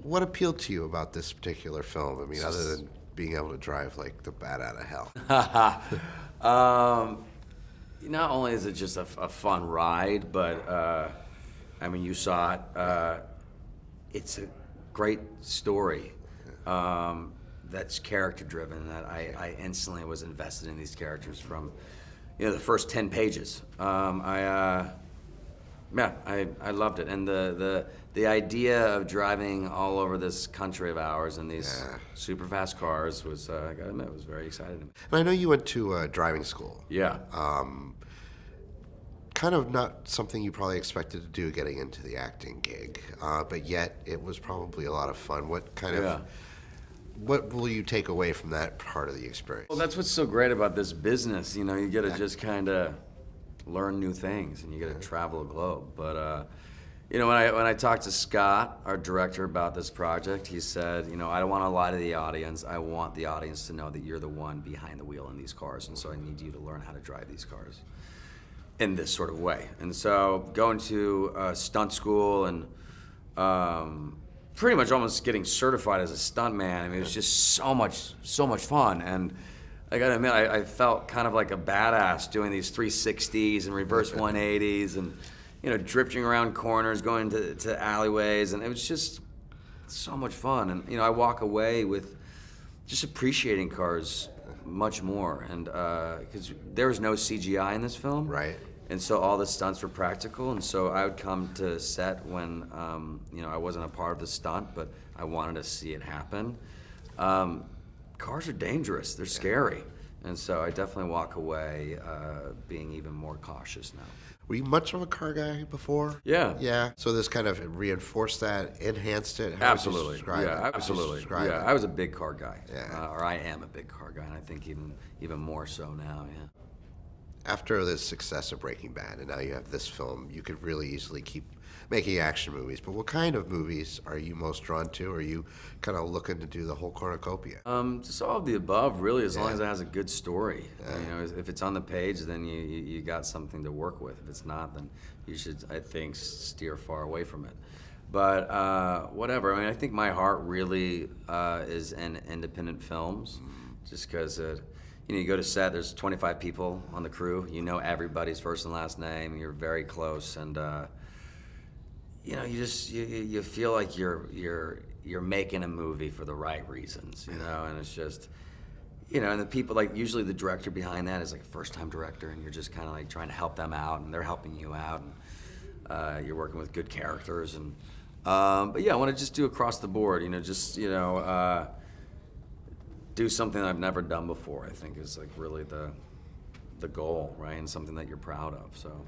What appealed to you about this particular film? I mean, other than being able to drive like the bat out of hell. um, not only is it just a fun ride, but I mean, you saw it. It's a great story that's character driven. That I instantly was invested in these characters from, the first 10 pages. Yeah, I loved it, and the idea of driving all over this country of ours in these super fast cars was, I gotta admit, was very exciting to me. And I know you went to driving school. Yeah. Kind of not something you probably expected to do getting into the acting gig, but yet it was probably a lot of fun. What will you take away from that part of the experience? Well, that's what's so great about this business. You get to just kind of learn new things, and you get to travel the globe. But when I talked to Scott, our director, about this project, he said, I don't want to lie to the audience. I want the audience to know that you're the one behind the wheel in these cars, and so I need you to learn how to drive these cars in this sort of way. And so going to stunt school and pretty much almost getting certified as a stuntman, I mean, it was just so much fun. And I gotta admit, I felt kind of like a badass doing these 360s and reverse 180s and, drifting around corners, going to alleyways, and it was just so much fun. And, I walk away with just appreciating cars much more. And because there was no CGI in this film. Right. And so all the stunts were practical, and so I would come to set when, I wasn't a part of the stunt, but I wanted to see it happen. Cars are dangerous, they're scary. And so I definitely walk away being even more cautious now. Were you much of a car guy before? Yeah. Yeah. So this kind of reinforced that, enhanced it? Absolutely. Yeah, absolutely. Yeah, I was a big car guy. Yeah. Or I am a big car guy, and I think even more so now, yeah. After the success of Breaking Bad, and now you have this film, you could really easily keep making action movies. But what kind of movies are you most drawn to? Are you kind of looking to do the whole cornucopia? Just all of the above, really, as long as it has a good story. If it's on the page, then you got something to work with. If it's not, then you should, I think, steer far away from it. But whatever. I mean, I think my heart really is in independent films, just because you go to set, there's 25 people on the crew. You know everybody's first and last name. You're very close, and you feel like you're making a movie for the right reasons, and it's just, and the people, like, usually the director behind that is like a first-time director, and you're just kind of like trying to help them out, and they're helping you out, and you're working with good characters, and but yeah, I want to just do across the board, do something I've never done before. I think is like really the goal, right, and something that you're proud of. So.